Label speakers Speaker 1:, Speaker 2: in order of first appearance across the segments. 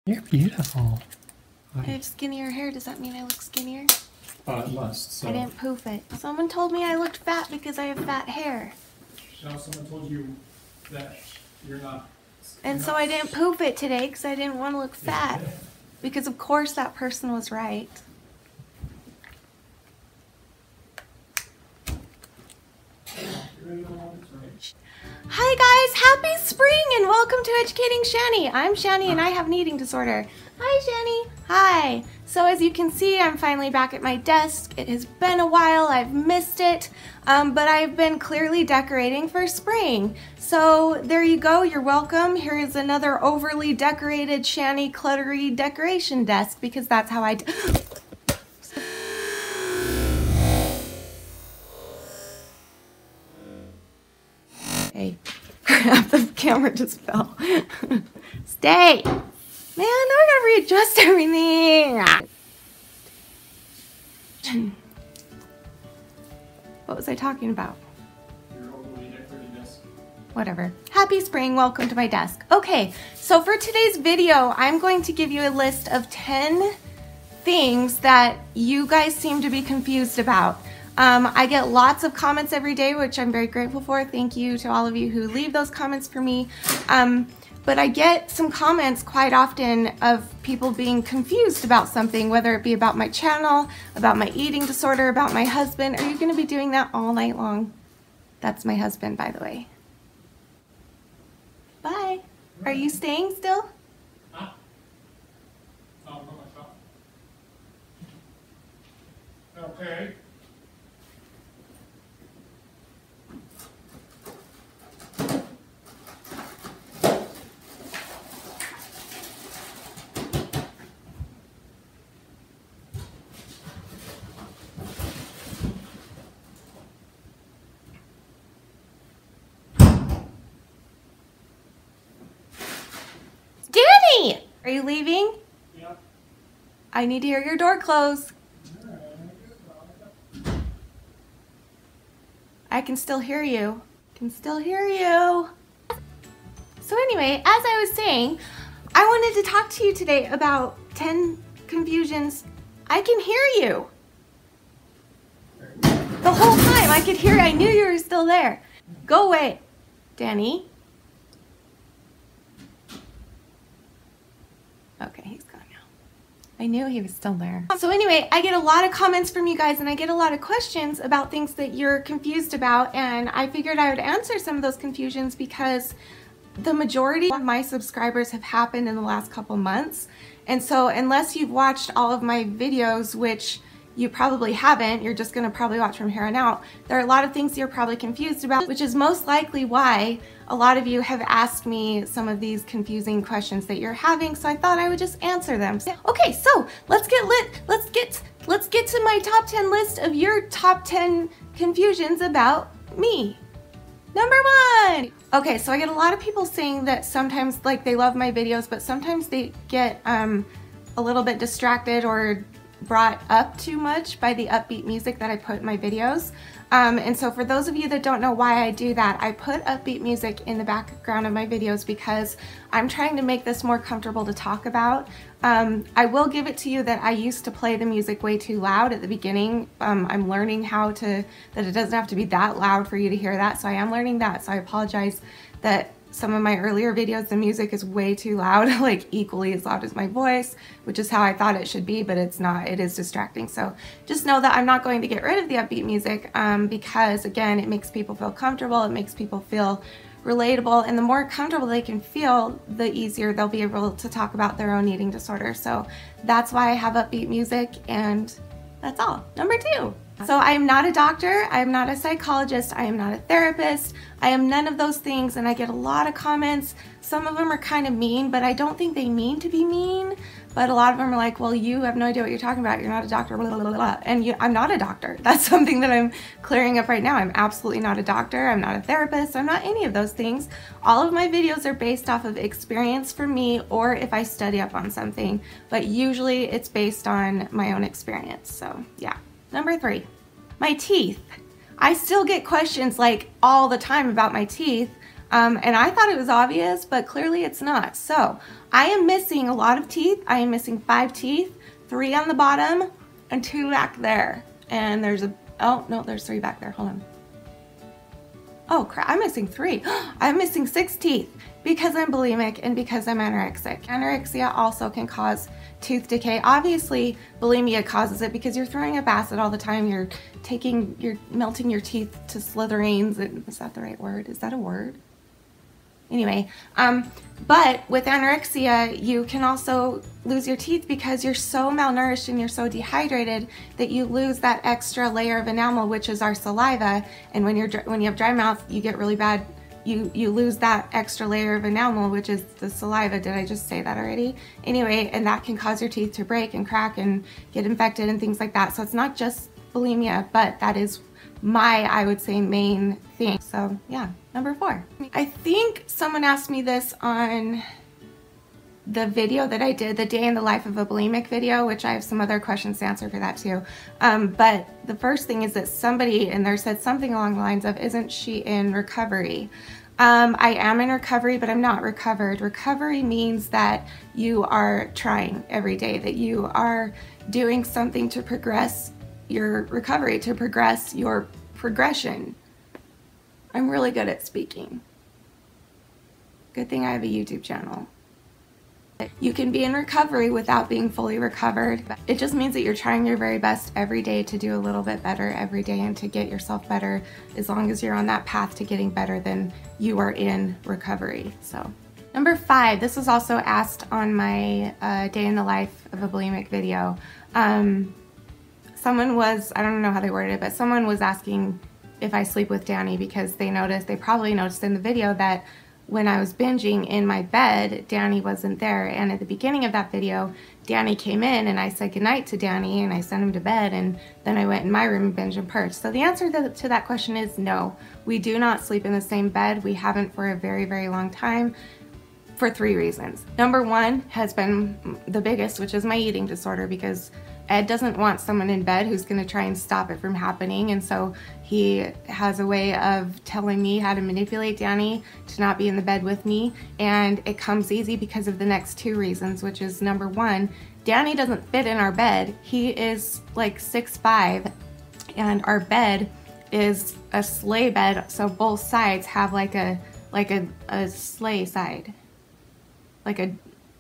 Speaker 1: You're beautiful.
Speaker 2: I have skinnier hair. Does that mean I look skinnier?
Speaker 1: It must. So.
Speaker 2: I didn't poof it. Someone told me I looked fat because I have fat hair.
Speaker 1: No, someone told you that you're not.
Speaker 2: And so I didn't poof it today because I didn't want to look fat. Because of course that person was right. Hi guys, happy spring and welcome to Educating Shani. I'm Shani and I have an eating disorder. Hi Shani. Hi. So as you can see, I'm finally back at my desk. It has been a while, I've missed it, but I've been clearly decorating for spring. So there you go, you're welcome. Here is another overly decorated Shani cluttery decoration desk because that's how I do. Hey, crap, the camera just fell. Stay! Man, now I gotta readjust everything! What was I talking about?
Speaker 1: Your overly decorated desk.
Speaker 2: Whatever. Happy spring, welcome to my desk. Okay, so for today's video, I'm going to give you a list of 10 things that you guys seem to be confused about. I get lots of comments every day, which I'm very grateful for. Thank you to all of you who leave those comments for me. But I get some comments quite often of people being confused about something, whether it be about my channel, about my eating disorder, about my husband. Are you going to be doing that all night long? That's my husband, by the way. Bye. Are you staying still?
Speaker 1: Huh? Oh, I'm going to shop. Okay.
Speaker 2: Danny! Are you leaving?
Speaker 1: Yep.
Speaker 2: I need to hear your door close. I can still hear you. Can still hear you. So anyway, as I was saying, I wanted to talk to you today about 10 confusions. I can hear you. The whole time I could hear, I knew you were still there. Go away, Danny. Okay, he's gone now. I knew he was still there. So anyway, I get a lot of comments from you guys and I get a lot of questions about things that you're confused about, and I figured I would answer some of those confusions because the majority of my subscribers have happened in the last couple months. And so unless you've watched all of my videos, which you probably haven't, you're just gonna probably watch from here on out, there are a lot of things you're probably confused about, which is most likely why a lot of you have asked me some of these confusing questions that you're having, so I thought I would just answer them. Okay, so let's get lit. Let's get to my top 10 list of your top 10 confusions about me. Number 1. Okay, so I get a lot of people saying that sometimes, like, they love my videos, but sometimes they get a little bit distracted or brought up too much by the upbeat music that I put in my videos. And so for those of you that don't know why I do that, I put upbeat music in the background of my videos because I'm trying to make this more comfortable to talk about. I will give it to you that I used to play the music way too loud at the beginning. I'm learning that it doesn't have to be that loud for you to hear that, so I am learning that. So I apologize that some of my earlier videos, the music is way too loud, like equally as loud as my voice, which is how I thought it should be, but it's not. It is distracting. So just know that I'm not going to get rid of the upbeat music because, again, it makes people feel comfortable. It makes people feel relatable, and the more comfortable they can feel, the easier they'll be able to talk about their own eating disorder. So that's why I have upbeat music, and that's all. Number 2. So I am not a doctor, I am not a psychologist, I am not a therapist, I am none of those things, and I get a lot of comments. Some of them are kind of mean, but I don't think they mean to be mean, but a lot of them are like, well, you have no idea what you're talking about, you're not a doctor, blah, blah, blah, blah. And I'm not a doctor. That's something that I'm clearing up right now. I'm absolutely not a doctor, I'm not a therapist, I'm not any of those things. All of my videos are based off of experience for me, or if I study up on something, but usually it's based on my own experience, so yeah. Number 3, my teeth. I still get questions like all the time about my teeth. And I thought it was obvious, but clearly it's not. So I am missing a lot of teeth. I am missing 5 teeth, 3 on the bottom and 2 back there. And there's oh no, there's 3 back there. Hold on. Oh crap, I'm missing 3. I'm missing 6 teeth because I'm bulimic and because I'm anorexic. Anorexia also can cause tooth decay. Obviously, bulimia causes it because you're throwing up acid all the time. You're melting your teeth to slithereens. Is that the right word? Is that a word? Anyway, but with anorexia, you can also lose your teeth because you're so malnourished and you're so dehydrated that you lose that extra layer of enamel, which is our saliva. And when you have dry mouth, you get really bad. You lose that extra layer of enamel, which is the saliva. Did I just say that already? Anyway, and that can cause your teeth to break and crack and get infected and things like that. So it's not just bulimia, but that is I would say, main thing. So yeah, number 4. I think someone asked me this on the video that I did, the day in the life of a bulimic video, which I have some other questions to answer for that too. But the first thing is that somebody in there said something along the lines of, isn't she in recovery? I am in recovery, but I'm not recovered. Recovery means that you are trying every day, that you are doing something to progress your recovery, to progress your progression. I'm really good at speaking. Good thing I have a YouTube channel. You can be in recovery without being fully recovered. It just means that you're trying your very best every day to do a little bit better every day and to get yourself better. As long as you're on that path to getting better, then you are in recovery. So number 5, this was also asked on my day in the life of a bulimic video. Someone was, I don't know how they worded it, but someone was asking if I sleep with Danny because they probably noticed in the video that when I was binging in my bed, Danny wasn't there. And at the beginning of that video, Danny came in and I said goodnight to Danny and I sent him to bed, and then I went in my room and binge and purge. So the answer to that question is no. We do not sleep in the same bed. We haven't for a very, very long time for 3 reasons. Number 1 has been the biggest, which is my eating disorder, because Ed doesn't want someone in bed who's going to try and stop it from happening, and so he has a way of telling me how to manipulate Danny to not be in the bed with me, and it comes easy because of the next 2 reasons, which is number 1, Danny doesn't fit in our bed. He is like 6'5", and our bed is a sleigh bed, so both sides have like a sleigh side, like a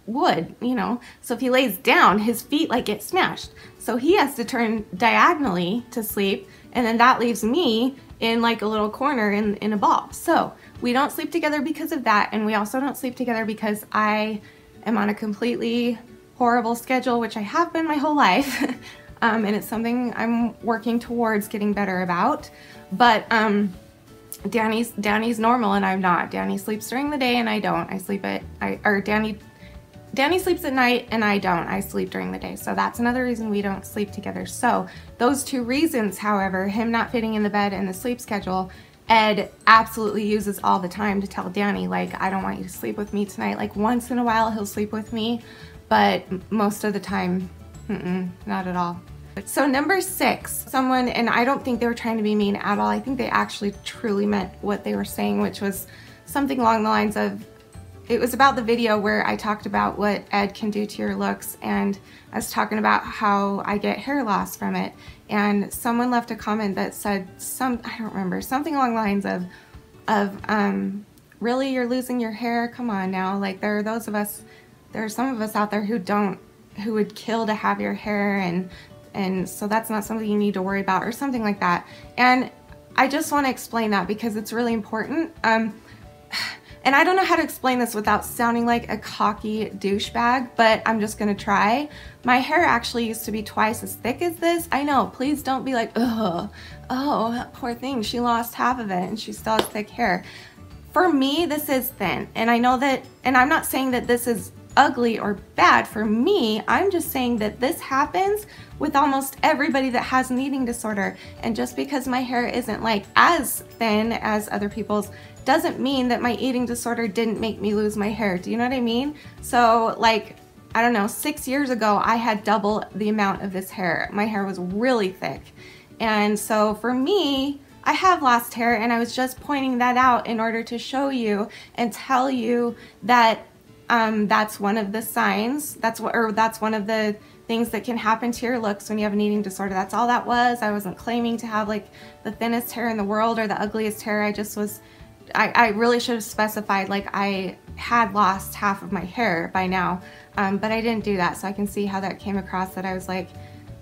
Speaker 2: wood, you know. So if he lays down, his feet like get smashed. So he has to turn diagonally to sleep, and then that leaves me in like a little corner in a ball. So we don't sleep together because of that, and we also don't sleep together because I am on a completely horrible schedule, which I have been my whole life. And it's something I'm working towards getting better about. But Danny's normal and I'm not. Danny sleeps during the day and I don't. Danny sleeps at night and I don't. I sleep during the day. So that's another reason we don't sleep together. So those 2 reasons, however, him not fitting in the bed and the sleep schedule, Ed absolutely uses all the time to tell Danny, like, I don't want you to sleep with me tonight. Like once in a while he'll sleep with me, but most of the time, not at all. So number 6, someone, and I don't think they were trying to be mean at all. I think they actually truly meant what they were saying, which was something along the lines of, it was about the video where I talked about what Ed can do to your looks, and I was talking about how I get hair loss from it, and someone left a comment that said I don't remember, something along the lines of really, you're losing your hair? Come on now. Like there are some of us out there who would kill to have your hair, and so that's not something you need to worry about, or something like that. And I just want to explain that because it's really important. And I don't know how to explain this without sounding like a cocky douchebag, but I'm just gonna try. My hair actually used to be twice as thick as this. I know, please don't be like, ugh, oh, that poor thing, she lost half of it and she still has thick hair. For me, this is thin, and I know that, and I'm not saying that this is ugly or bad for me. I'm just saying that this happens with almost everybody that has an eating disorder. And just because my hair isn't like as thin as other people's doesn't mean that my eating disorder didn't make me lose my hair. Do you know what I mean? So like, I don't know, 6 years ago, I had double the amount of this hair. My hair was really thick. And so for me, I have lost hair, and I was just pointing that out in order to show you and tell you that that's one of the signs. That's one of the things that can happen to your looks when you have an eating disorder. That's all that was. I wasn't claiming to have like the thinnest hair in the world or the ugliest hair. I just was, I really should have specified like I had lost half of my hair by now, but I didn't do that. So I can see how that came across, that I was like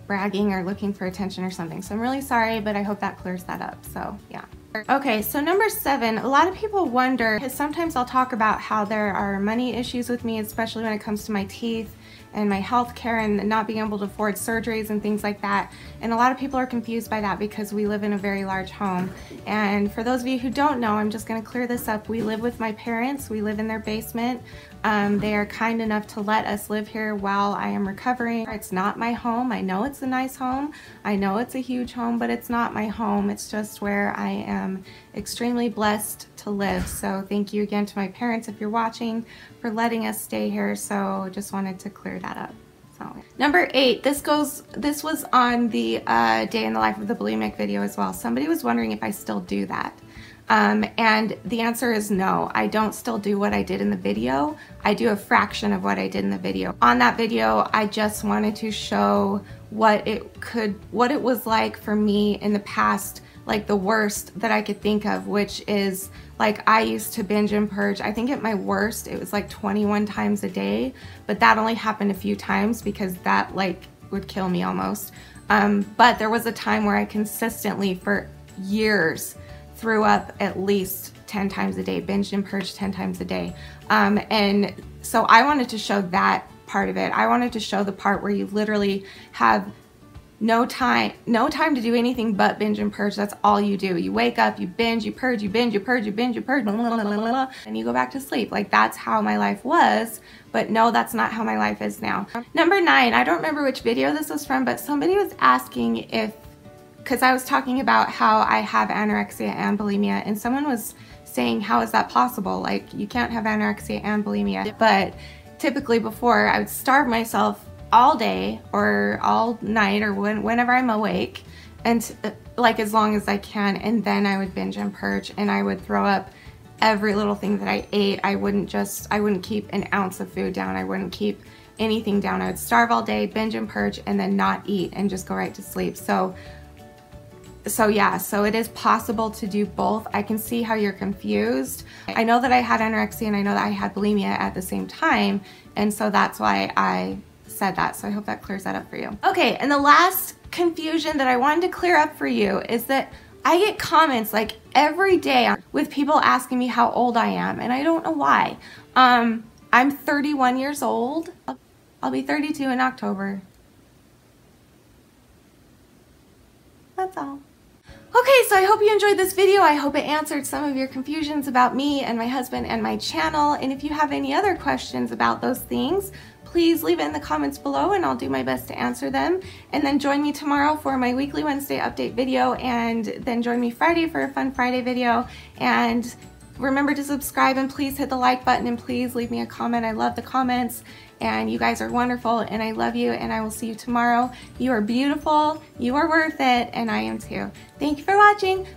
Speaker 2: bragging or looking for attention or something. So I'm really sorry, but I hope that clears that up. So yeah. Okay, so number 7, a lot of people wonder, because sometimes I'll talk about how there are money issues with me, especially when it comes to my teeth and my health care and not being able to afford surgeries and things like that. And a lot of people are confused by that because we live in a very large home. And for those of you who don't know, I'm just gonna clear this up. We live with my parents. We live in their basement. They are kind enough to let us live here while I am recovering. It's not my home. I know it's a nice home. I know it's a huge home, but it's not my home. It's just where I am extremely blessed to live. So thank you again to my parents, if you're watching, for letting us stay here. So just wanted to clear that up. So number 8, this was on the day in the life of the bulimic video as well. Somebody was wondering if I still do that. And the answer is no. I don't still do what I did in the video. I do a fraction of what I did in the video. On that video, I just wanted to show what it was like for me in the past, like the worst that I could think of, which is like I used to binge and purge. I think at my worst, it was like 21 times a day, but that only happened a few times because that like would kill me almost. But there was a time where I consistently for years threw up at least 10 times a day, binged and purged 10 times a day. And so I wanted to show that part of it. I wanted to show the part where you literally have no time to do anything but binge and purge. That's all you do. You wake up, you binge, you purge, you binge, you purge, you binge, you purge, blah, blah, blah, blah, blah, and you go back to sleep. Like that's how my life was, but no, that's not how my life is now. Number 9, I don't remember which video this was from, but somebody was asking if, because I was talking about how I have anorexia and bulimia, and someone was saying, how is that possible? Like you can't have anorexia and bulimia. But typically before, I would starve myself all day or all night or whenever I'm awake, and like as long as I can, and then I would binge and purge, and I would throw up every little thing that I ate. I wouldn't keep an ounce of food down. I wouldn't keep anything down. I would starve all day, binge and purge, and then not eat and just go right to sleep. So yeah, so it is possible to do both. I can see how you're confused. I know that I had anorexia and I know that I had bulimia at the same time, and so that's why I said that. So I hope that clears that up for you. Okay, and the last confusion that I wanted to clear up for you is that I get comments like every day with people asking me how old I am, and I don't know why. I'm 31 years old. I'll be 32 in October. That's all. Okay, so I hope you enjoyed this video. I hope it answered some of your confusions about me and my husband and my channel. And if you have any other questions about those things, please leave it in the comments below and I'll do my best to answer them. And then join me tomorrow for my weekly Wednesday update video, and then join me Friday for a fun Friday video. And remember to subscribe, and please hit the like button, and please leave me a comment. I love the comments, and you guys are wonderful, and I love you, and I will see you tomorrow. You are beautiful, you are worth it, and I am too. Thank you for watching.